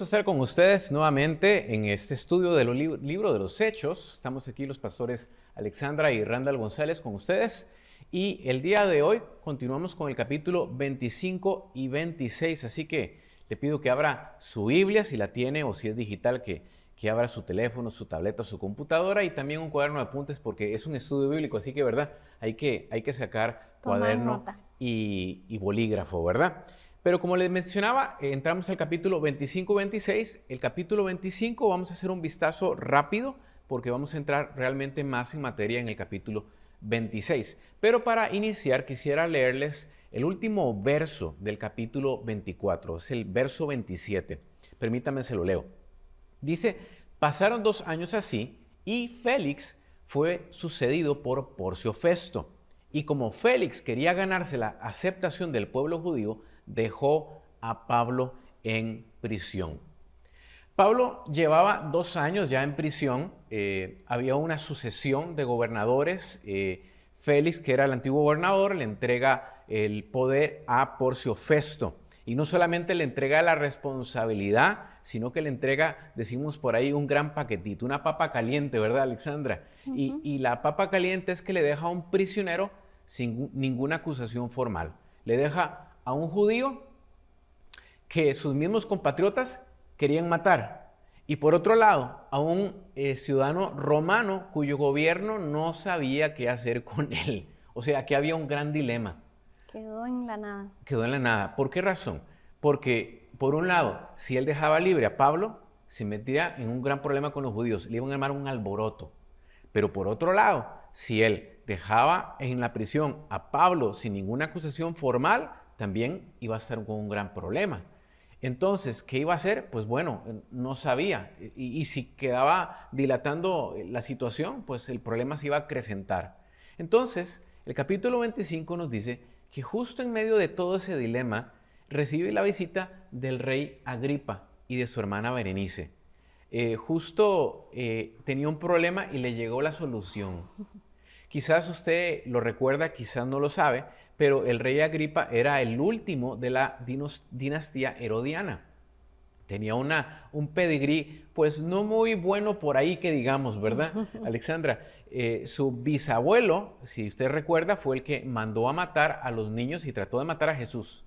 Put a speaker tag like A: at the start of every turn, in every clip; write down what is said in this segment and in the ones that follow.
A: estar con ustedes nuevamente en este estudio del libro de los Hechos. Estamos aquí los pastores Alexandra y Randall González con ustedes. Y el día de hoy continuamos con el capítulo 25 y 26. Así que le pido que abra su Biblia, si la tiene o si es digital, que abra su teléfono, su tableta, su computadora y también un cuaderno de apuntes porque es un estudio bíblico. Así que, ¿verdad? Hay que sacar cuaderno y bolígrafo, ¿verdad? Pero como les mencionaba, entramos al capítulo 25-26. El capítulo 25 vamos a hacer un vistazo rápido porque vamos a entrar realmente más en materia en el capítulo 26. Pero para iniciar quisiera leerles el último verso del capítulo 24, es el verso 27. Permítanme, se lo leo. Dice, pasaron 2 años así y Félix fue sucedido por Porcio Festo. Y como Félix quería ganarse la aceptación del pueblo judío, dejó a Pablo en prisión. Pablo llevaba 2 años ya en prisión, había una sucesión de gobernadores. Félix, que era el antiguo gobernador, le entrega el poder a Porcio Festo. Y no solamente le entrega la responsabilidad, sino que le entrega, decimos por ahí, un gran paquetito, una papa caliente, ¿verdad, Alexandra? Y la papa caliente es que le deja a un prisionero sin ninguna acusación formal. Le deja a un judío que sus mismos compatriotas querían matar. Y por otro lado, a un ciudadano romano cuyo gobierno no sabía qué hacer con él. O sea, que había un gran dilema.
B: Quedó en la nada.
A: Quedó en la nada. ¿Por qué razón? Porque, por un lado, si él dejaba libre a Pablo, se metía en un gran problema con los judíos. Le iban a armar un alboroto. Pero por otro lado, si él dejaba en la prisión a Pablo sin ninguna acusación formal, también iba a estar con un gran problema. Entonces, ¿qué iba a hacer? Pues bueno, no sabía. Y si quedaba dilatando la situación, pues el problema se iba a acrecentar. Entonces, el capítulo 25 nos dice que justo en medio de todo ese dilema, recibe la visita del rey Agripa y de su hermana Berenice. Tenía un problema y le llegó la solución. Quizás usted lo recuerda, quizás no lo sabe, pero el rey Agripa era el último de la dinastía herodiana. Tenía un pedigrí, pues no muy bueno por ahí que digamos, ¿verdad, Alexandra? Su bisabuelo, si usted recuerda, fue el que mandó a matar a los niños y trató de matar a Jesús.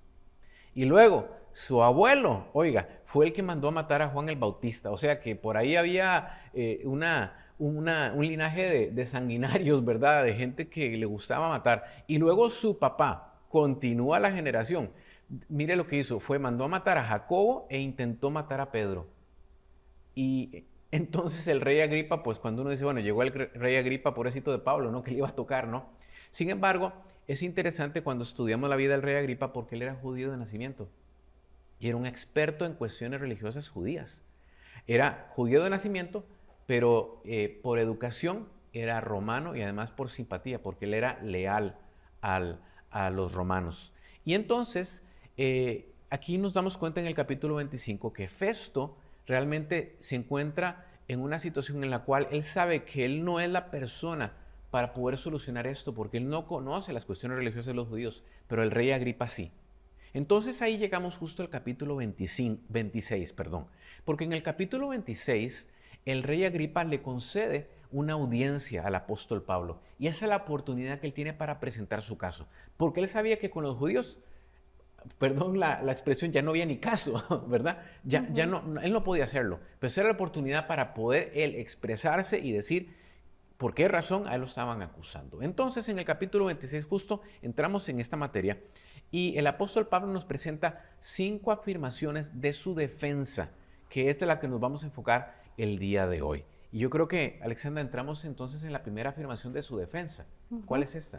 A: Y luego, su abuelo, oiga, fue el que mandó a matar a Juan el Bautista. O sea que por ahí había un linaje de sanguinarios, ¿verdad? De gente que le gustaba matar. Y luego su papá continúa la generación. Mire lo que hizo, mandó a matar a Jacobo e intentó matar a Pedro. Y entonces el rey Agripa, pues cuando uno dice, bueno, llegó el rey Agripa, pobrecito de Pablo, ¿no? Que le iba a tocar, ¿no? Sin embargo, es interesante cuando estudiamos la vida del rey Agripa porque él era judío de nacimiento y era un experto en cuestiones religiosas judías. Era judío de nacimiento, pero por educación era romano y además por simpatía, porque él era leal a los romanos. Y entonces, aquí nos damos cuenta en el capítulo 25 que Festo realmente se encuentra en una situación en la cual él sabe que él no es la persona para poder solucionar esto, porque él no conoce las cuestiones religiosas de los judíos, pero el rey Agripa sí. Entonces ahí llegamos justo al capítulo 26, porque en el capítulo 26 el rey Agripa le concede una audiencia al apóstol Pablo y esa es la oportunidad que él tiene para presentar su caso, porque él sabía que con los judíos, perdón la expresión, ya no había ni caso, ¿verdad? Ya no, él no podía hacerlo, pero esa era la oportunidad para poder él expresarse y decir por qué razón a él lo estaban acusando. Entonces en el capítulo 26 justo entramos en esta materia y el apóstol Pablo nos presenta 5 afirmaciones de su defensa, que es de la que nos vamos a enfocar el día de hoy. Y yo creo que, Alexandra, entramos entonces en la primera afirmación de su defensa. ¿Cuál es esta?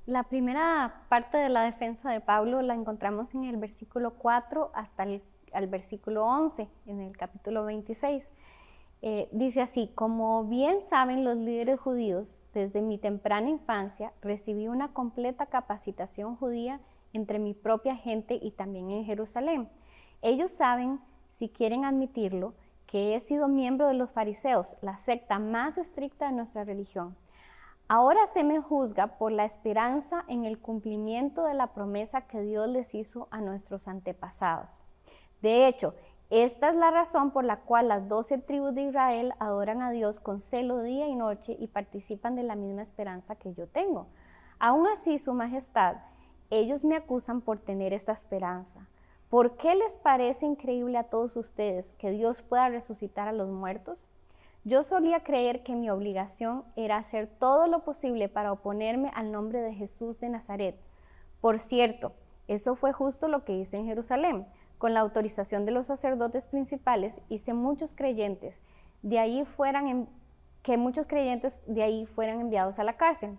B: La primera parte de la defensa de Pablo la encontramos en el versículo 4 hasta el versículo 11, en el capítulo 26. Dice así: como bien saben los líderes judíos, desde mi temprana infancia recibí una completa capacitación judía entre mi propia gente y también en Jerusalén. Ellos saben, si quieren admitirlo, que he sido miembro de los fariseos, la secta más estricta de nuestra religión. Ahora se me juzga por la esperanza en el cumplimiento de la promesa que Dios les hizo a nuestros antepasados. De hecho, Esta es la razón por la cual las 12 tribus de Israel adoran a Dios con celo día y noche y participan de la misma esperanza que yo tengo. Aún así, Su Majestad, ellos me acusan por tener esta esperanza. ¿Por qué les parece increíble a todos ustedes que Dios pueda resucitar a los muertos? Yo solía creer que mi obligación era hacer todo lo posible para oponerme al nombre de Jesús de Nazaret. Por cierto, eso fue justo lo que hice en Jerusalén. Con la autorización de los sacerdotes principales, hice muchos creyentes que muchos creyentes de ahí fueran enviados a la cárcel.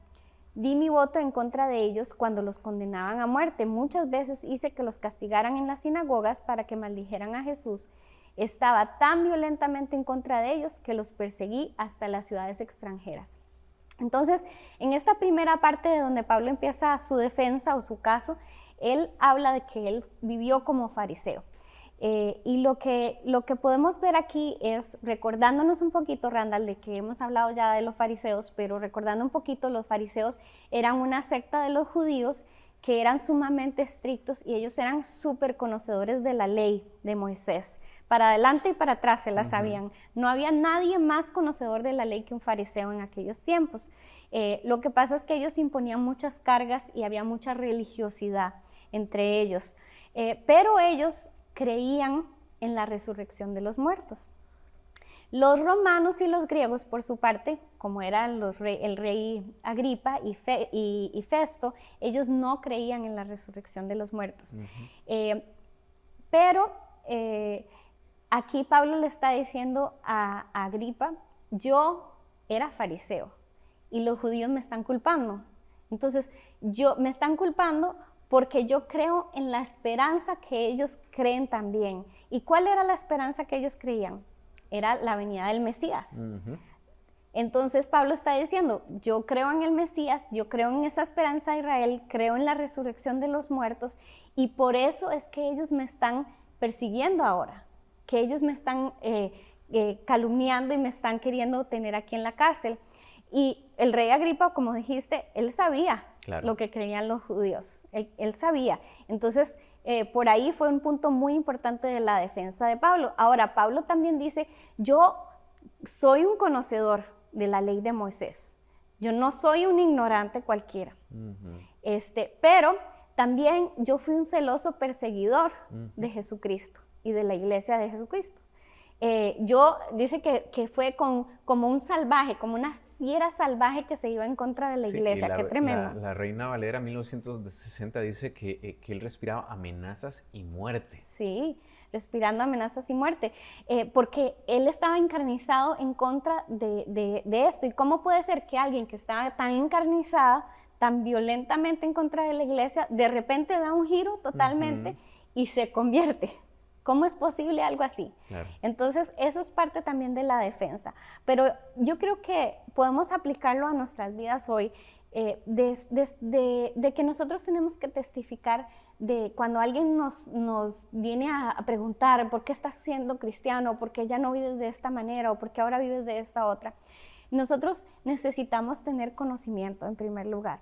B: Di mi voto en contra de ellos cuando los condenaban a muerte. Muchas veces hice que los castigaran en las sinagogas para que maldijeran a Jesús. Estaba tan violentamente en contra de ellos que los perseguí hasta las ciudades extranjeras. Entonces, en esta primera parte de donde Pablo empieza su defensa o su caso, él habla de que él vivió como fariseo. Y lo que podemos ver aquí es, recordándonos un poquito, Randall, de que hemos hablado ya de los fariseos, pero recordando un poquito, los fariseos eran una secta de los judíos que eran sumamente estrictos y ellos eran súper conocedores de la ley de Moisés. Para adelante y para atrás se la sabían. No había nadie más conocedor de la ley que un fariseo en aquellos tiempos. Lo que pasa es que ellos imponían muchas cargas y había mucha religiosidad entre ellos. Pero ellos creían en la resurrección de los muertos. Los romanos y los griegos, por su parte, como eran el rey Agripa y Festo, ellos no creían en la resurrección de los muertos. Pero aquí Pablo le está diciendo a Agripa, yo era fariseo y los judíos me están culpando. Entonces, me están culpando porque yo creo en la esperanza que ellos creen también. ¿Y cuál era la esperanza que ellos creían? Era la venida del Mesías. Entonces Pablo está diciendo, yo creo en el Mesías, yo creo en esa esperanza de Israel, creo en la resurrección de los muertos, y por eso es que ellos me están persiguiendo ahora, que ellos me están calumniando y me están queriendo tener aquí en la cárcel. Y el rey Agripa, como dijiste, él sabía lo que creían los judíos, él sabía. Entonces, por ahí fue un punto muy importante de la defensa de Pablo. Ahora, Pablo también dice, yo soy un conocedor de la ley de Moisés. Yo no soy un ignorante cualquiera. Pero también yo fui un celoso perseguidor de Jesucristo y de la iglesia de Jesucristo. Dice que fue como un salvaje, como una fiera salvaje que se iba en contra de la iglesia. Qué tremendo.
A: La Reina Valera 1960 dice que él respiraba amenazas y muerte.
B: Sí, respirando amenazas y muerte, porque él estaba encarnizado en contra de esto. ¿Y cómo puede ser que alguien que estaba tan encarnizado, tan violentamente en contra de la iglesia, de repente da un giro totalmente y se convierte? ¿Cómo es posible algo así? Claro. Entonces, eso es parte también de la defensa. Pero yo creo que podemos aplicarlo a nuestras vidas hoy, de que nosotros tenemos que testificar de cuando alguien nos viene a preguntar ¿por qué estás siendo cristiano? ¿Por qué ya no vives de esta manera? ¿O por qué ahora vives de esta otra? Nosotros necesitamos tener conocimiento en primer lugar,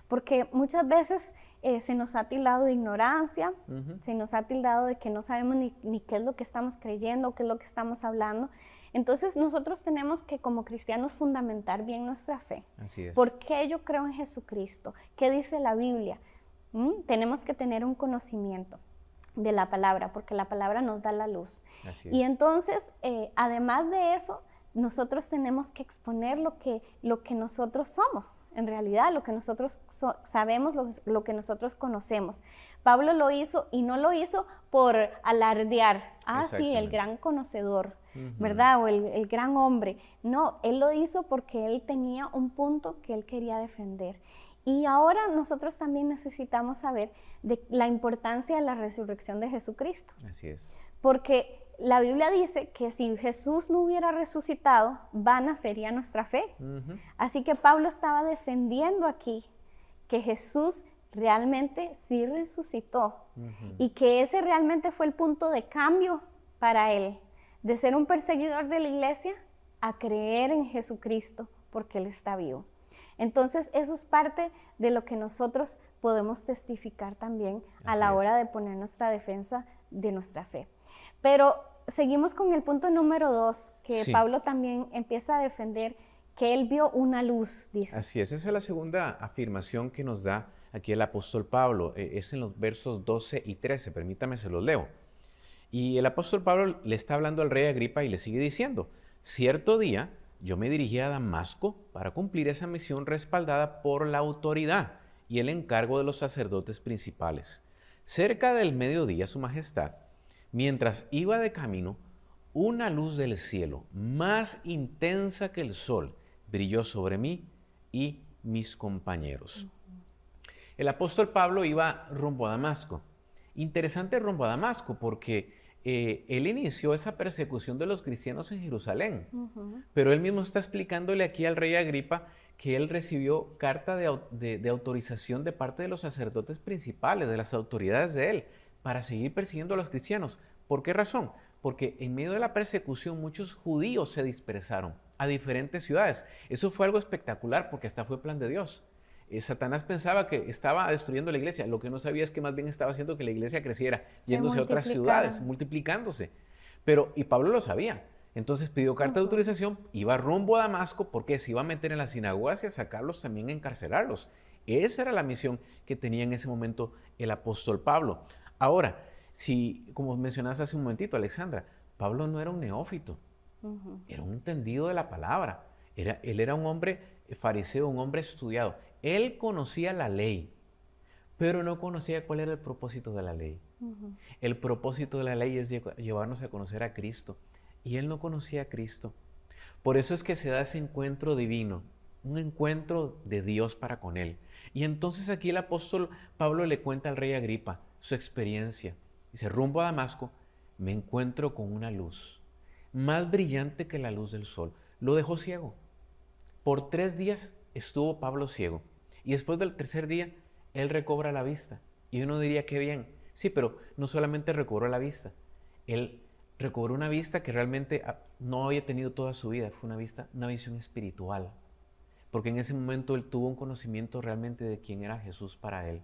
B: porque muchas veces se nos ha tildado de ignorancia, se nos ha tildado de que no sabemos ni qué es lo que estamos creyendo, qué es lo que estamos hablando. Entonces nosotros tenemos que como cristianos fundamentar bien nuestra fe.
A: Así es.
B: ¿Por qué yo creo en Jesucristo? ¿Qué dice la Biblia? Tenemos que tener un conocimiento de la palabra, porque la palabra nos da la luz.
A: Así es.
B: Y entonces, además de eso, nosotros tenemos que exponer lo que nosotros somos, en realidad, lo que nosotros sabemos, lo que nosotros conocemos. Pablo lo hizo y no lo hizo por alardear, sí, el gran conocedor, ¿verdad? O el gran hombre. No, él lo hizo porque él tenía un punto que él quería defender. Y ahora nosotros también necesitamos saber de la importancia de la resurrección de Jesucristo.
A: Así es.
B: Porque la Biblia dice que si Jesús no hubiera resucitado, vana sería nuestra fe. Así que Pablo estaba defendiendo aquí que Jesús realmente sí resucitó y que ese realmente fue el punto de cambio para él, de ser un perseguidor de la iglesia a creer en Jesucristo porque Él está vivo. Entonces, eso es parte de lo que nosotros podemos testificar también a la hora de poner nuestra defensa de nuestra fe. Pero seguimos con el punto número 2, que
A: Sí.
B: Pablo también empieza a defender que él vio una luz, dice.
A: Así es, esa es la segunda afirmación que nos da aquí el apóstol Pablo. Es en los versos 12 y 13, permítame, se los leo. Y el apóstol Pablo le está hablando al rey Agripa y le sigue diciendo, cierto día yo me dirigí a Damasco para cumplir esa misión respaldada por la autoridad y el encargo de los sacerdotes principales. Cerca del mediodía, su majestad, mientras iba de camino, una luz del cielo, más intensa que el sol, brilló sobre mí y mis compañeros. El apóstol Pablo iba rumbo a Damasco. Interesante rumbo a Damasco porque él inició esa persecución de los cristianos en Jerusalén. Pero él mismo está explicándole aquí al rey Agripa que él recibió carta de autorización de parte de los sacerdotes principales, de las autoridades de él, para seguir persiguiendo a los cristianos. ¿Por qué razón? Porque en medio de la persecución muchos judíos se dispersaron a diferentes ciudades. Eso fue algo espectacular porque hasta fue plan de Dios. Satanás pensaba que estaba destruyendo la iglesia. Lo que no sabía es que más bien estaba haciendo que la iglesia creciera, yéndose a otras ciudades, multiplicándose. Y Pablo lo sabía. Entonces pidió carta de autorización, iba rumbo a Damasco porque se iba a meter en las sinagogas y a sacarlos también, a encarcelarlos. Esa era la misión que tenía en ese momento el apóstol Pablo. Ahora, si, como mencionaste hace un momentito, Alexandra, Pablo no era un neófito, era un entendido de la palabra. Él era un hombre fariseo, un hombre estudiado. Él conocía la ley, pero no conocía cuál era el propósito de la ley. El propósito de la ley es llevarnos a conocer a Cristo. Y él no conocía a Cristo. Por eso es que se da ese encuentro divino, un encuentro de Dios para con él. Y entonces aquí el apóstol Pablo le cuenta al rey Agripa su experiencia. Dice, rumbo a Damasco, me encuentro con una luz, más brillante que la luz del sol. Lo dejó ciego. Por 3 días estuvo Pablo ciego. Y después del tercer día, él recobra la vista. Y uno diría, qué bien. Sí, pero no solamente recobró la vista. Él recobró una vista que realmente no había tenido toda su vida. Fue una visión espiritual. Porque en ese momento él tuvo un conocimiento realmente de quién era Jesús para él.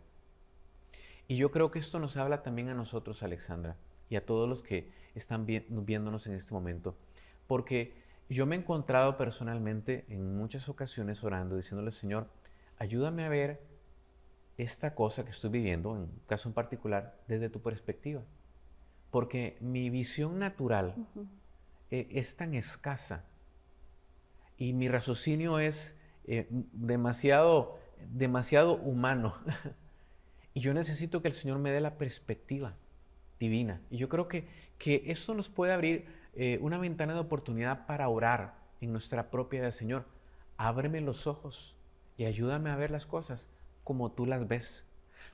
A: Y yo creo que esto nos habla también a nosotros, Alexandra, y a todos los que están viéndonos en este momento. Porque yo me he encontrado personalmente en muchas ocasiones orando, diciéndole, Señor, ayúdame a ver esta cosa que estoy viviendo, en un caso en particular, desde tu perspectiva. Porque mi visión natural es tan escasa y mi raciocinio es demasiado humano. Y yo necesito que el Señor me dé la perspectiva divina. Y yo creo que esto nos puede abrir una ventana de oportunidad para orar en nuestra propia vida. Señor, ábreme los ojos y ayúdame a ver las cosas como tú las ves.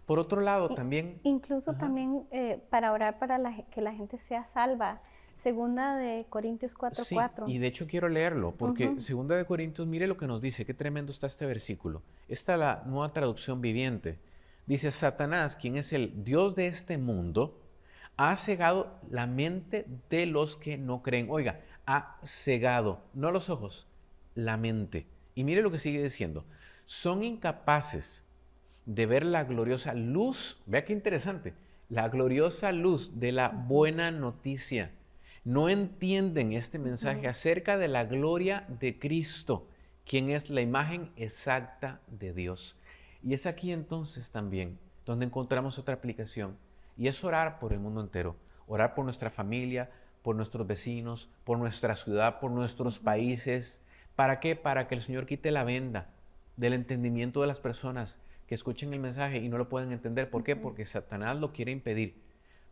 A: Por otro lado, también...
B: Incluso también para orar para que la gente sea salva. Segunda de Corintios 4:4.
A: Sí, y de hecho quiero leerlo, porque Segunda de Corintios, mire lo que nos dice, qué tremendo está este versículo. Esta es la Nueva Traducción Viviente. Dice, Satanás, quien es el Dios de este mundo, ha cegado la mente de los que no creen. Oiga, ha cegado, no los ojos, la mente. Y mire lo que sigue diciendo. Son incapaces de ver la gloriosa luz, vea qué interesante, la gloriosa luz de la buena noticia. No entienden este mensaje acerca de la gloria de Cristo, quien es la imagen exacta de Dios. Y es aquí entonces también donde encontramos otra aplicación, y es orar por el mundo entero, orar por nuestra familia, por nuestros vecinos, por nuestra ciudad, por nuestros países. ¿Para qué? Para que el Señor quite la venda del entendimiento de las personas que escuchen el mensaje y no lo pueden entender. ¿Por qué? Porque Satanás lo quiere impedir.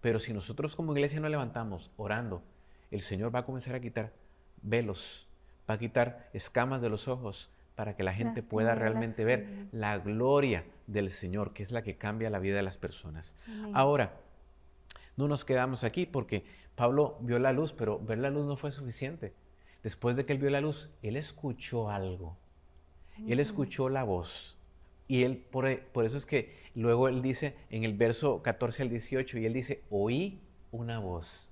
A: Pero si nosotros como iglesia nos levantamos orando, el Señor va a comenzar a quitar velos, va a quitar escamas de los ojos para que la gente pueda realmente ver la gloria del Señor, que es la que cambia la vida de las personas. Amén. Ahora, no nos quedamos aquí porque Pablo vio la luz, pero ver la luz no fue suficiente. Después de que él vio la luz, él escuchó algo. Él escuchó la voz. Y él, por eso es que luego él dice en el verso 14 al 18, y él dice, oí una voz.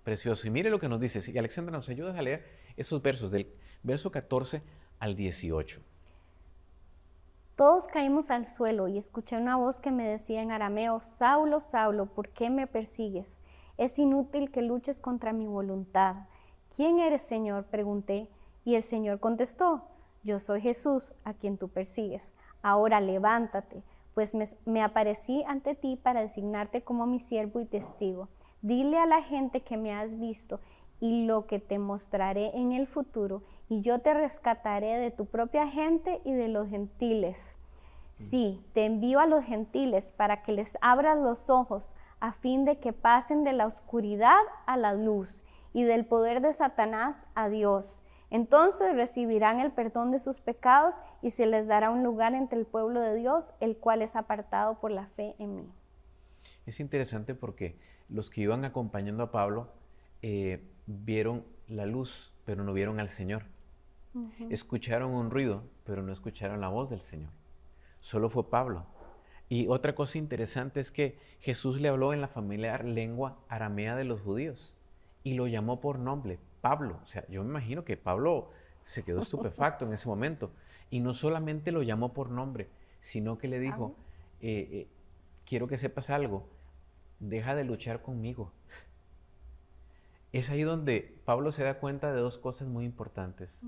A: Precioso. Y mire lo que nos dice. Si Alexandra nos ayudas a leer esos versos, del verso 14 al 18.
B: Todos caímos al suelo y escuché una voz que me decía en arameo, Saulo, Saulo, ¿por qué me persigues? Es inútil que luches contra mi voluntad. ¿Quién eres, Señor?, pregunté, y el Señor contestó, yo soy Jesús, a quien tú persigues. Ahora levántate, pues me aparecí ante ti para designarte como mi siervo y testigo. Dile a la gente que me has visto y lo que te mostraré en el futuro, y yo te rescataré de tu propia gente y de los gentiles. Sí, te envío a los gentiles para que les abras los ojos, a fin de que pasen de la oscuridad a la luz y del poder de Satanás a Dios. Entonces recibirán el perdón de sus pecados y se les dará un lugar entre el pueblo de Dios, el cual es apartado por la fe en mí.
A: Es interesante porque los que iban acompañando a Pablo vieron la luz, pero no vieron al Señor. Escucharon un ruido, pero no escucharon la voz del Señor. Solo fue Pablo. Y otra cosa interesante es que Jesús le habló en la familiar lengua aramea de los judíos y lo llamó por nombre, Pablo. O sea, yo me imagino que Pablo se quedó estupefacto en ese momento. Y no solamente lo llamó por nombre, sino que le dijo, quiero que sepas algo, deja de luchar conmigo. Es ahí donde Pablo se da cuenta de dos cosas muy importantes.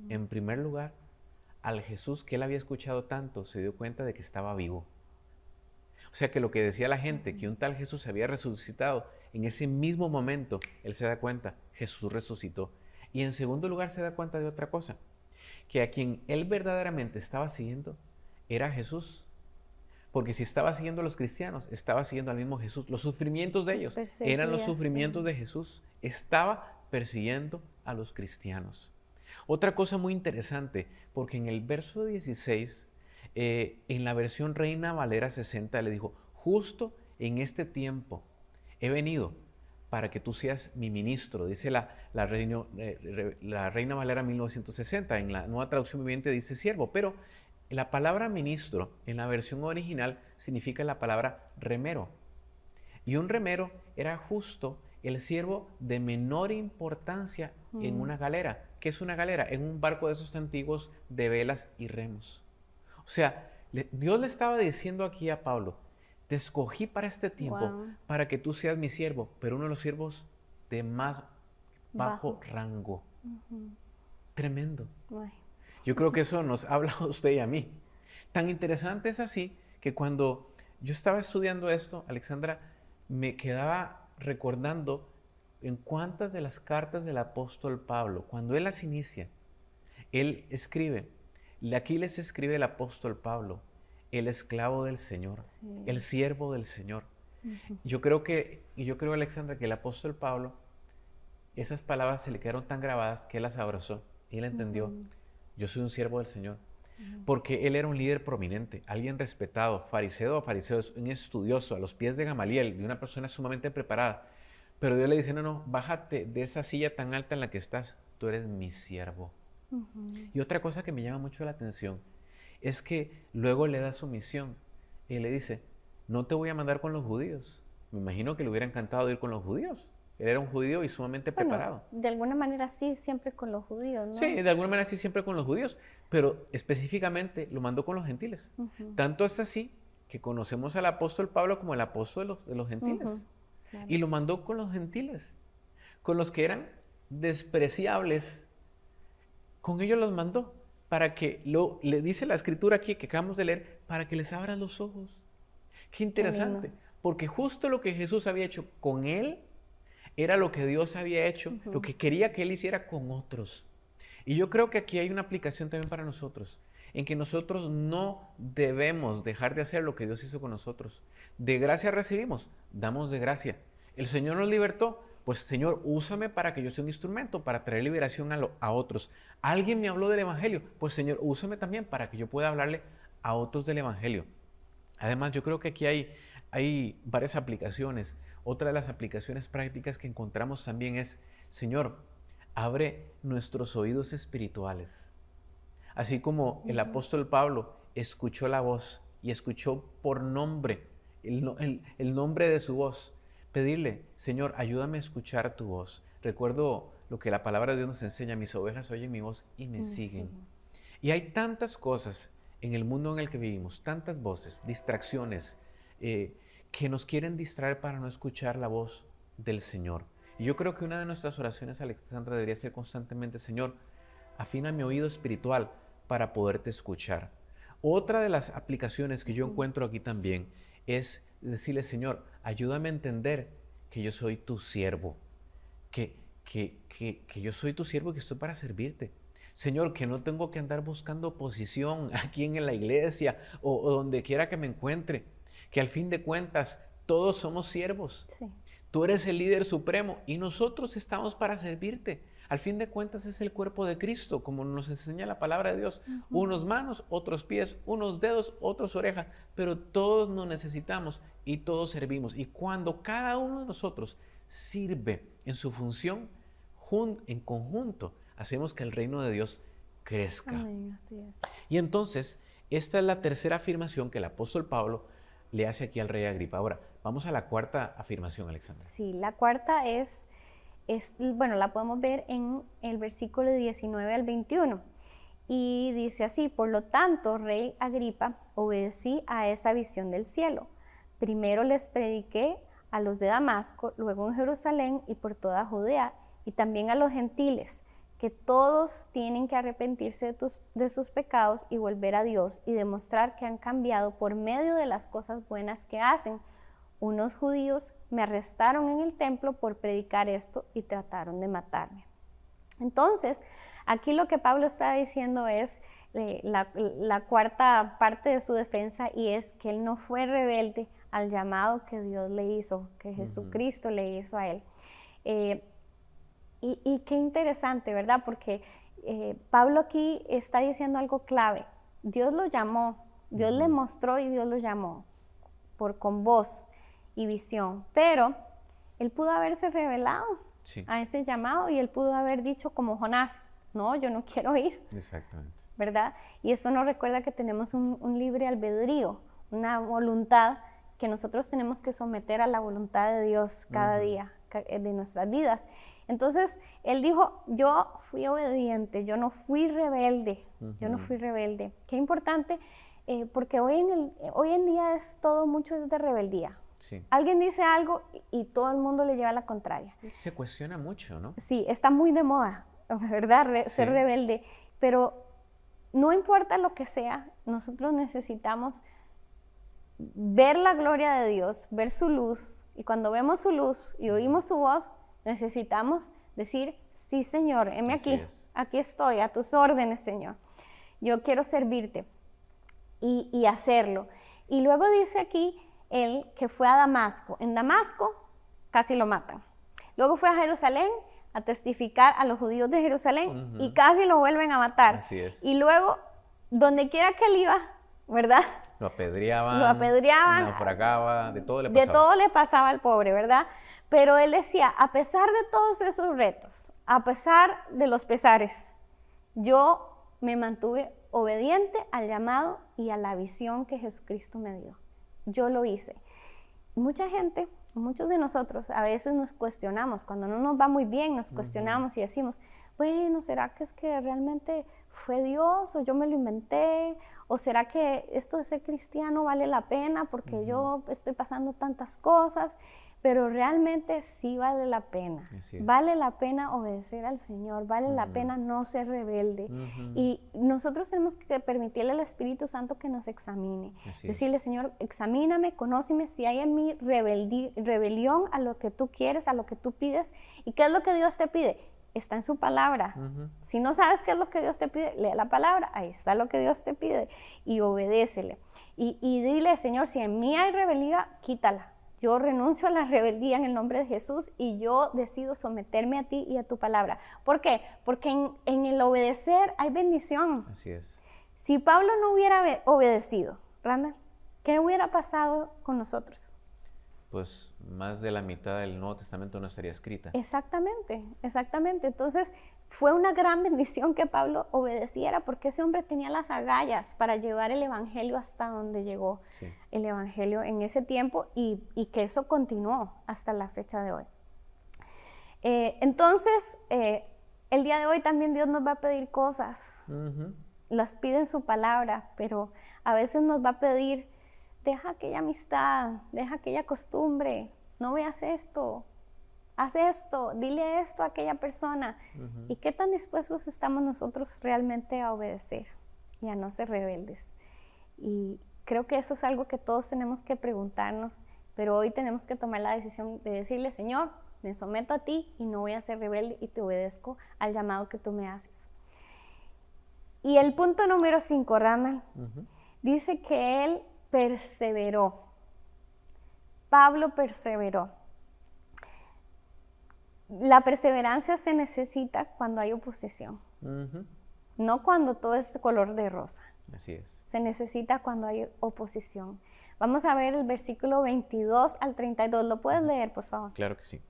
A: En primer lugar, al Jesús que él había escuchado tanto, se dio cuenta de que estaba vivo. O sea que lo que decía la gente, que un tal Jesús había resucitado, en ese mismo momento él se da cuenta, Jesús resucitó. Y en segundo lugar se da cuenta de otra cosa, que a quien él verdaderamente estaba siguiendo era Jesús. Porque si estaba siguiendo a los cristianos, estaba siguiendo al mismo Jesús. Los sufrimientos de ellos eran los sufrimientos de Jesús. Estaba persiguiendo a los cristianos. Otra cosa muy interesante, porque en el verso 16, en la versión Reina Valera 60, le dijo, justo en este tiempo he venido para que tú seas mi ministro, dice la Reina Valera 1960, en la Nueva Traducción Viviente dice siervo, pero la palabra ministro en la versión original significa la palabra remero. Y un remero era justo el siervo de menor importancia en una galera. ¿Qué es una galera? En un barco de esos antiguos de velas y remos. O sea, Dios le estaba diciendo aquí a Pablo, te escogí para este tiempo, para que tú seas mi siervo, pero uno de los siervos de más bajo rango. Tremendo. Yo creo que eso nos habla a usted y a mí. Tan interesante es así que cuando yo estaba estudiando esto, Alexandra, me quedaba recordando en cuántas de las cartas del apóstol Pablo, cuando él las inicia, él escribe, aquí les escribe el apóstol Pablo, el esclavo del Señor, el siervo del Señor. Yo creo, Alexandra, que el apóstol Pablo, esas palabras se le quedaron tan grabadas que él las abrazó y él entendió, yo soy un siervo del Señor. Porque él era un líder prominente, alguien respetado, fariseo, un estudioso, a los pies de Gamaliel, de una persona sumamente preparada. Pero Dios le dice, no, bájate de esa silla tan alta en la que estás, tú eres mi siervo. Y otra cosa que me llama mucho la atención es que luego le da su misión y le dice, no te voy a mandar con los judíos. Me imagino que le hubiera encantado ir con los judíos. Él era un judío y sumamente preparado.
B: De alguna manera sí, siempre con los judíos, ¿no?
A: Sí, de alguna manera sí, siempre con los judíos, pero específicamente lo mandó con los gentiles. Tanto es así que conocemos al apóstol Pablo como el apóstol de los gentiles. Claro. Y lo mandó con los gentiles, con los que eran despreciables. Con ellos los mandó para que, le dice la escritura aquí que acabamos de leer, para que les abran los ojos. Qué interesante, porque justo lo que Jesús había hecho con él, era lo que Dios había hecho, lo que quería que Él hiciera con otros. Y yo creo que aquí hay una aplicación también para nosotros, en que nosotros no debemos dejar de hacer lo que Dios hizo con nosotros. De gracia recibimos, damos de gracia. El Señor nos libertó, pues Señor, úsame para que yo sea un instrumento, para traer liberación a otros. Alguien me habló del Evangelio, pues Señor, úsame también para que yo pueda hablarle a otros del Evangelio. Además, yo creo que aquí hay varias aplicaciones. Otra de las aplicaciones prácticas que encontramos también es, Señor, abre nuestros oídos espirituales. Así como el apóstol Pablo escuchó la voz y escuchó por nombre, el nombre de su voz, pedirle, Señor, ayúdame a escuchar tu voz. Recuerdo lo que la palabra de Dios nos enseña, mis ovejas oyen mi voz y me siguen. Y hay tantas cosas en el mundo en el que vivimos, tantas voces, distracciones, que nos quieren distraer para no escuchar la voz del Señor. Y yo creo que una de nuestras oraciones, Alexandra, debería ser constantemente: Señor, afina mi oído espiritual para poderte escuchar. Otra de las aplicaciones que yo encuentro aquí también es decirle: Señor, ayúdame a entender que yo soy tu siervo, que yo soy tu siervo y que estoy para servirte. Señor, que no tengo que andar buscando posición aquí en la iglesia o donde quiera que me encuentre, que al fin de cuentas todos somos siervos.
B: Sí.
A: Tú eres el líder supremo y nosotros estamos para servirte. Al fin de cuentas es el cuerpo de Cristo, como nos enseña la palabra de Dios. Unos manos, otros pies, unos dedos, otros orejas, pero todos nos necesitamos y todos servimos. Y cuando cada uno de nosotros sirve en su función, en conjunto, hacemos que el reino de Dios crezca.
B: Amén, así es.
A: Y entonces, esta es la tercera afirmación que el apóstol Pablo le hace aquí al rey Agripa. Ahora, vamos a la cuarta afirmación, Alexandra.
B: Sí, la cuarta bueno, la podemos ver en el versículo 19 al 21. Y dice así: por lo tanto, rey Agripa, obedecí a esa visión del cielo. Primero les prediqué a los de Damasco, luego en Jerusalén y por toda Judea, y también a los gentiles, que todos tienen que arrepentirse de sus pecados y volver a Dios y demostrar que han cambiado por medio de las cosas buenas que hacen. Unos judíos me arrestaron en el templo por predicar esto y trataron de matarme. Entonces, aquí lo que Pablo está diciendo es la cuarta parte de su defensa, y es que él no fue rebelde al llamado que Dios le hizo, que Jesucristo le hizo a él. Y qué interesante, ¿verdad? Porque Pablo aquí está diciendo algo clave. Dios lo llamó, Dios le mostró y Dios lo llamó con voz y visión, pero él pudo haberse revelado a ese llamado y él pudo haber dicho como Jonás: no, yo no quiero ir.
A: Exactamente.
B: ¿Verdad? Y eso nos recuerda que tenemos un libre albedrío, una voluntad que nosotros tenemos que someter a la voluntad de Dios cada día de nuestras vidas. Entonces, él dijo: yo fui obediente, yo no fui rebelde, yo no fui rebelde. Qué importante, porque hoy en día mucho es de rebeldía.
A: Sí.
B: Alguien dice algo y todo el mundo le lleva la contraria.
A: Se cuestiona mucho, ¿no?
B: Sí, está muy de moda, ¿verdad? Ser rebelde, pero no importa lo que sea, nosotros necesitamos ver la gloria de Dios, ver su luz, y cuando vemos su luz y oímos su voz, necesitamos decir: sí, Señor, heme aquí, aquí estoy, a tus órdenes, Señor. Yo quiero servirte y hacerlo. Y luego dice aquí él que fue a Damasco. En Damasco casi lo matan. Luego fue a Jerusalén a testificar a los judíos de Jerusalén y casi lo vuelven a matar.
A: Así es.
B: Y luego, donde quiera que él iba, ¿verdad?
A: Lo apedreaban, naufragaba, de todo le pasaba.
B: De todo le pasaba al pobre, ¿verdad? Pero él decía: a pesar de todos esos retos, a pesar de los pesares, yo me mantuve obediente al llamado y a la visión que Jesucristo me dio. Yo lo hice. Mucha gente, muchos de nosotros, a veces nos cuestionamos, cuando no nos va muy bien, nos cuestionamos y decimos: bueno, ¿será que es que realmente fue Dios o yo me lo inventé? ¿O será que esto de ser cristiano vale la pena porque yo estoy pasando tantas cosas? Pero realmente sí vale la pena. Vale la pena obedecer al Señor, vale la pena no ser rebelde. Y nosotros tenemos que permitirle al Espíritu Santo que nos examine. Decirle: Señor, examíname, conóceme si hay en mí rebelión a lo que tú quieres, a lo que tú pides. ¿Y qué es lo que Dios te pide? Está en su palabra. Si no sabes qué es lo que Dios te pide, lee la palabra, ahí está lo que Dios te pide y obedécele. Y dile: Señor, si en mí hay rebeldía, quítala. Yo renuncio a la rebeldía en el nombre de Jesús y yo decido someterme a ti y a tu palabra. ¿Por qué? Porque en el obedecer hay bendición.
A: Así es.
B: Si Pablo no hubiera obedecido, Randall, ¿qué hubiera pasado con nosotros?
A: Pues más de la mitad del Nuevo Testamento no estaría escrita.
B: Exactamente, exactamente. Entonces fue una gran bendición que Pablo obedeciera, porque ese hombre tenía las agallas para llevar el evangelio hasta donde llegó el evangelio en ese tiempo, y que eso continuó hasta la fecha de hoy. Entonces, el día de hoy también Dios nos va a pedir cosas. Las pide en su palabra, pero a veces nos va a pedir: deja aquella amistad, deja aquella costumbre, no veas esto, haz esto, dile esto a aquella persona. ¿Y qué tan dispuestos estamos nosotros realmente a obedecer y a no ser rebeldes? Y creo que eso es algo que todos tenemos que preguntarnos, pero hoy tenemos que tomar la decisión de decirle, Señor, me someto a ti y no voy a ser rebelde y te obedezco al llamado que tú me haces. Y el punto número 5, Randall, dice que él perseveró. Pablo perseveró. La perseverancia se necesita cuando hay oposición, no cuando todo es color de rosa.
A: Así es.
B: Se necesita cuando hay oposición. Vamos a ver el versículo 22 al 32. ¿Lo puedes leer, por favor?
A: Claro que sí.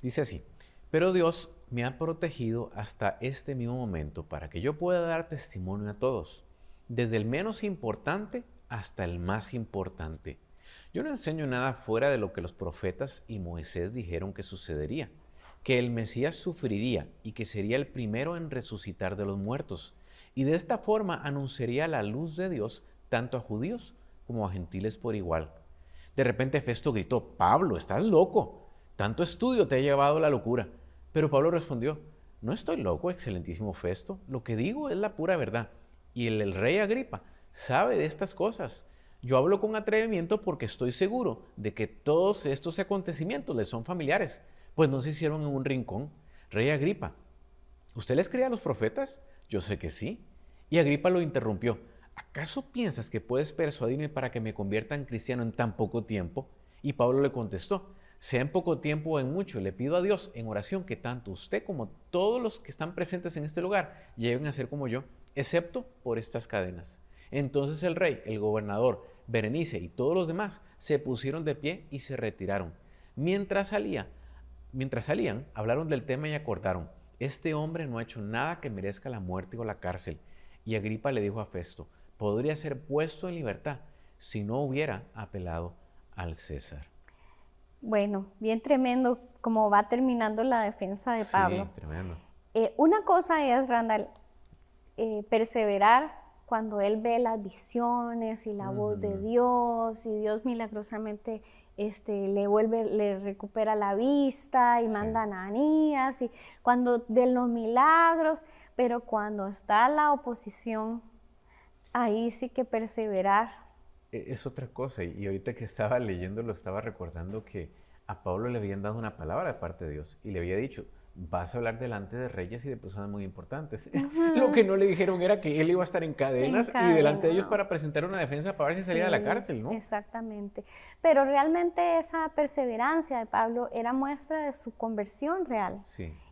A: Dice así: pero Dios me ha protegido hasta este mismo momento para que yo pueda dar testimonio a todos, desde el menos importante hasta el más importante. Yo no enseño nada fuera de lo que los profetas y Moisés dijeron que sucedería, que el Mesías sufriría y que sería el primero en resucitar de los muertos, y de esta forma anunciaría la luz de Dios tanto a judíos como a gentiles por igual. De repente Festo gritó: Pablo, estás loco, tanto estudio te ha llevado a la locura. Pero Pablo respondió: no estoy loco, excelentísimo Festo, lo que digo es la pura verdad, y el rey Agripa sabe de estas cosas. Yo hablo con atrevimiento porque estoy seguro de que todos estos acontecimientos les son familiares, pues no se hicieron en un rincón. Rey Agripa, ¿usted les cree a los profetas? Yo sé que sí. Y Agripa lo interrumpió: ¿acaso piensas que puedes persuadirme para que me convierta en cristiano en tan poco tiempo? Y Pablo le contestó: sea en poco tiempo o en mucho, le pido a Dios en oración que tanto usted como todos los que están presentes en este lugar lleguen a ser como yo, excepto por estas cadenas. Entonces el rey, el gobernador, Berenice y todos los demás se pusieron de pie y se retiraron. Mientras salían, hablaron del tema y acordaron: este hombre no ha hecho nada que merezca la muerte o la cárcel. Y Agripa le dijo a Festo: podría ser puesto en libertad si no hubiera apelado al César.
B: Bueno, bien tremendo como va terminando la defensa de Pablo.
A: Sí, tremendo.
B: Una cosa es, Randall, perseverar cuando él ve las visiones y la voz de Dios, y Dios milagrosamente le recupera la vista y manda a Ananías, y cuando de los milagros, pero cuando está la oposición, ahí sí que perseverar.
A: Es otra cosa, y ahorita que estaba leyendo lo estaba recordando que a Pablo le habían dado una palabra de parte de Dios y le había dicho: vas a hablar delante de reyes y de personas muy importantes. Lo que no le dijeron era que él iba a estar en cadenas y delante de ellos para presentar una defensa para ver si salía de la cárcel, ¿no?
B: Exactamente. Pero realmente esa perseverancia de Pablo era muestra de su conversión real,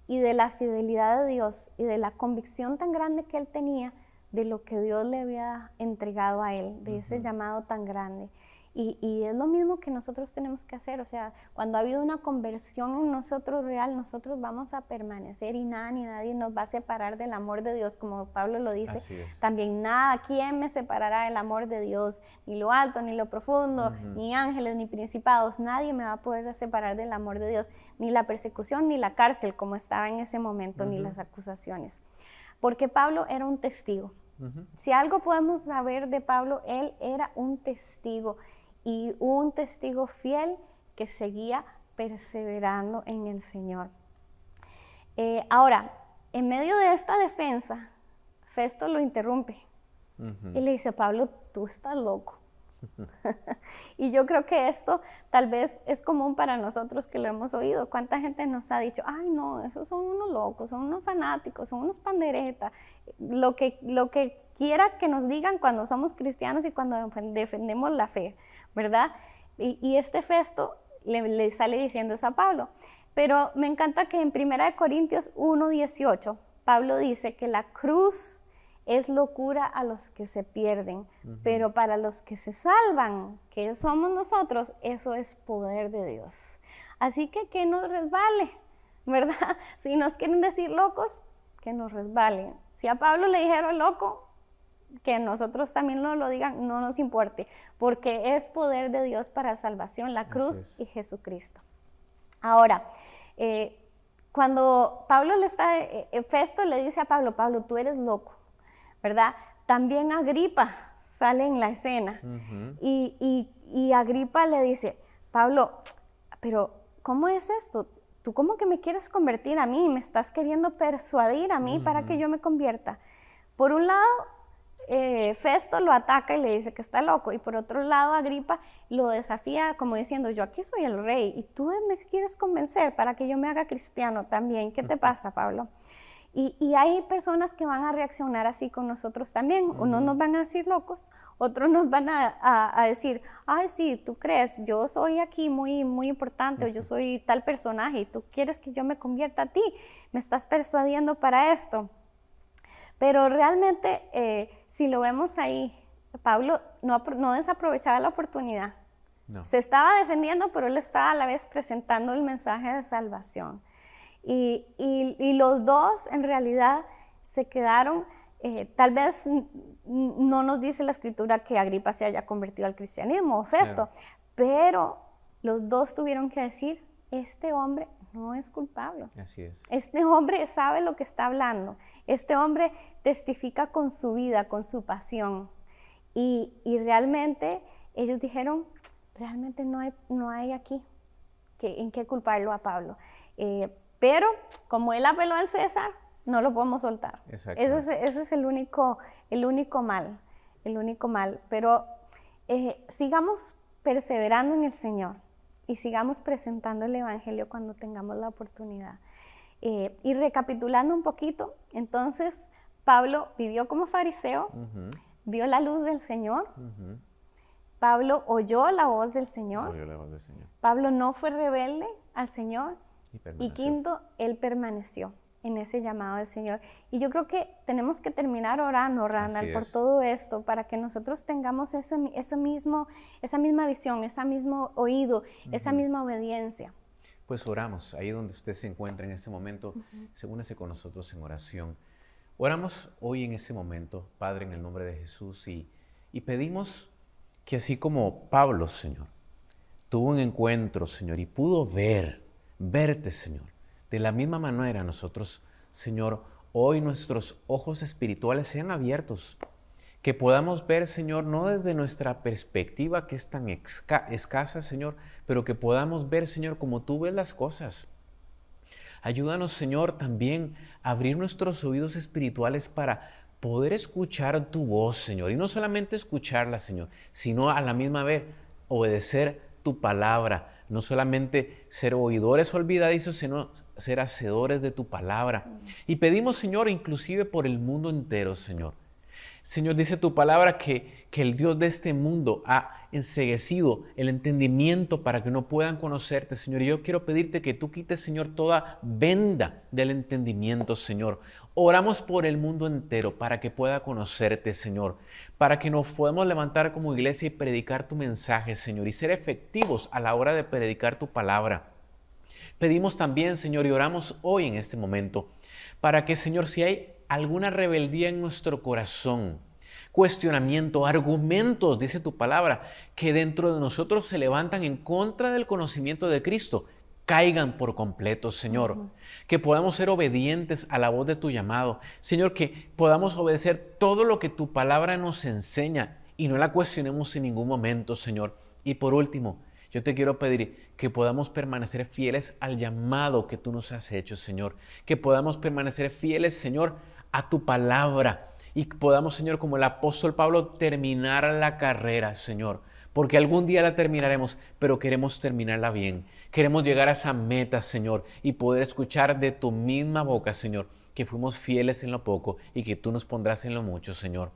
B: y de la fidelidad de Dios y de la convicción tan grande que él tenía de lo que Dios le había entregado a él, de ese llamado tan grande. Y es lo mismo que nosotros tenemos que hacer. O sea, cuando ha habido una conversión en nosotros real, nosotros vamos a permanecer, y nada ni nadie nos va a separar del amor de Dios, como Pablo lo dice. También nada, ¿quién me separará del amor de Dios? Ni lo alto, ni lo profundo, ni ángeles, ni principados, nadie me va a poder separar del amor de Dios, ni la persecución, ni la cárcel, como estaba en ese momento, ni las acusaciones. Porque Pablo era un testigo. Si algo podemos saber de Pablo, él era un testigo, y un testigo fiel que seguía perseverando en el Señor. Ahora, en medio de esta defensa, Festo lo interrumpe y le dice: Pablo, tú estás loco. Y yo creo que esto tal vez es común para nosotros que lo hemos oído. ¿Cuánta gente nos ha dicho: ay no, esos son unos locos, son unos fanáticos, son unos panderetas? Lo que quiera que nos digan cuando somos cristianos y cuando defendemos la fe, ¿verdad? Y este Festo le sale diciendo eso a Pablo. Pero me encanta que en 1 Corintios 1:18 Pablo dice que la cruz es locura a los que se pierden, pero para los que se salvan, que somos nosotros, eso es poder de Dios. Así que nos resbale, ¿verdad? Si nos quieren decir locos, que nos resbalen. Si a Pablo le dijeron loco, que nosotros también nos lo digan, no nos importe, porque es poder de Dios para salvación, la cruz y Jesucristo. Ahora, cuando Festo le dice a Pablo: Pablo, tú eres loco, ¿verdad? También Agripa sale en la escena, y Agripa le dice: Pablo, pero ¿cómo es esto? ¿tú cómo que me quieres convertir a mí? ¿Me estás queriendo persuadir a mí para que yo me convierta? Por un lado, Festo lo ataca y le dice que está loco, y por otro lado Agripa lo desafía como diciendo, yo aquí soy el rey y tú me quieres convencer para que yo me haga cristiano también. ¿Qué te pasa, Pablo? Y hay personas que van a reaccionar así con nosotros también. Unos nos van a decir locos, otros nos van a decir, ay, sí, tú crees, yo soy aquí muy, muy importante, o yo soy tal personaje y tú quieres que yo me convierta a ti, me estás persuadiendo para esto. Pero realmente, si lo vemos ahí, Pablo no desaprovechaba la oportunidad. No. Se estaba defendiendo, pero él estaba a la vez presentando el mensaje de salvación. Y los dos en realidad se quedaron, tal vez no nos dice la escritura que Agripa se haya convertido al cristianismo o Festo, pero los dos tuvieron que decir, este hombre no es culpable.
A: Así es.
B: Este hombre sabe lo que está hablando. Este hombre testifica con su vida, con su pasión. Y realmente ellos dijeron, realmente no hay aquí en qué culparlo a Pablo. Pero como él apeló al César, no lo podemos soltar. Ese es el único mal. Pero sigamos perseverando en el Señor y sigamos presentando el Evangelio cuando tengamos la oportunidad. Y recapitulando un poquito, entonces Pablo vivió como fariseo, vio la luz del Señor, Pablo oyó la voz del Señor, Pablo no fue rebelde al Señor, y quinto, él permaneció en ese llamado del Señor. Y yo creo que tenemos que terminar orando, Randall, por todo esto, para que nosotros tengamos esa misma visión, ese mismo oído, esa misma obediencia.
A: Pues oramos, ahí donde usted se encuentra en este momento, únase con nosotros en oración. Oramos hoy en este momento, Padre, en el nombre de Jesús, y pedimos que así como Pablo, Señor, tuvo un encuentro, Señor, y pudo verte, Señor. De la misma manera nosotros, Señor, hoy nuestros ojos espirituales sean abiertos, que podamos ver, Señor, no desde nuestra perspectiva que es tan escasa, Señor, pero que podamos ver, Señor, como tú ves las cosas. Ayúdanos, Señor, también a abrir nuestros oídos espirituales para poder escuchar tu voz, Señor, y no solamente escucharla, Señor, sino a la misma vez obedecer tu palabra. No solamente ser oidores olvidadizos, sino ser hacedores de tu palabra. Sí. Y pedimos, Señor, inclusive por el mundo entero, Señor. Señor, dice tu palabra que el Dios de este mundo ha enceguecido el entendimiento para que no puedan conocerte, Señor. Y yo quiero pedirte que tú quites, Señor, toda venda del entendimiento, Señor. Oramos por el mundo entero para que pueda conocerte, Señor. Para que nos podamos levantar como iglesia y predicar tu mensaje, Señor. Y ser efectivos a la hora de predicar tu palabra. Pedimos también, Señor, y oramos hoy en este momento, para que, Señor, si hay alguna rebeldía en nuestro corazón, cuestionamiento, argumentos, dice tu palabra, que dentro de nosotros se levantan en contra del conocimiento de Cristo, caigan por completo, Señor. Que podamos ser obedientes a la voz de tu llamado. Señor, que podamos obedecer todo lo que tu palabra nos enseña y no la cuestionemos en ningún momento, Señor. Y por último, yo te quiero pedir que podamos permanecer fieles al llamado que tú nos has hecho, Señor. Que podamos permanecer fieles, Señor, a tu palabra. Y que podamos, Señor, como el apóstol Pablo, terminar la carrera, Señor. Porque algún día la terminaremos, pero queremos terminarla bien. Queremos llegar a esa meta, Señor, y poder escuchar de tu misma boca, Señor, que fuimos fieles en lo poco y que tú nos pondrás en lo mucho, Señor.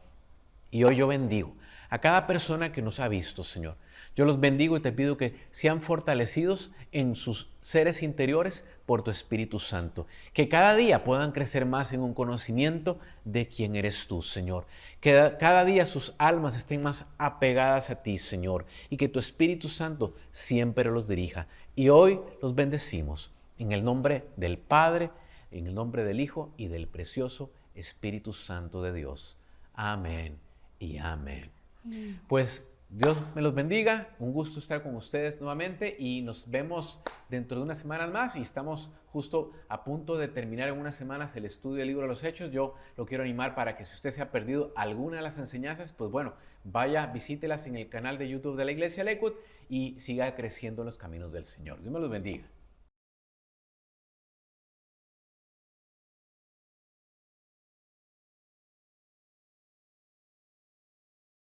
A: Y hoy yo bendigo a cada persona que nos ha visto, Señor. Yo los bendigo y te pido que sean fortalecidos en sus seres interiores por tu Espíritu Santo. Que cada día puedan crecer más en un conocimiento de quién eres tú, Señor. Que cada día sus almas estén más apegadas a ti, Señor. Y que tu Espíritu Santo siempre los dirija. Y hoy los bendecimos en el nombre del Padre, en el nombre del Hijo y del precioso Espíritu Santo de Dios. Amén y amén. Pues Dios me los bendiga, un gusto estar con ustedes nuevamente y nos vemos dentro de unas semanas más y estamos justo a punto de terminar en unas semanas el estudio del libro de los Hechos. Yo lo quiero animar para que si usted se ha perdido alguna de las enseñanzas, pues bueno, vaya, visítelas en el canal de YouTube de la Iglesia Lakewood y siga creciendo en los caminos del Señor. Dios me los bendiga.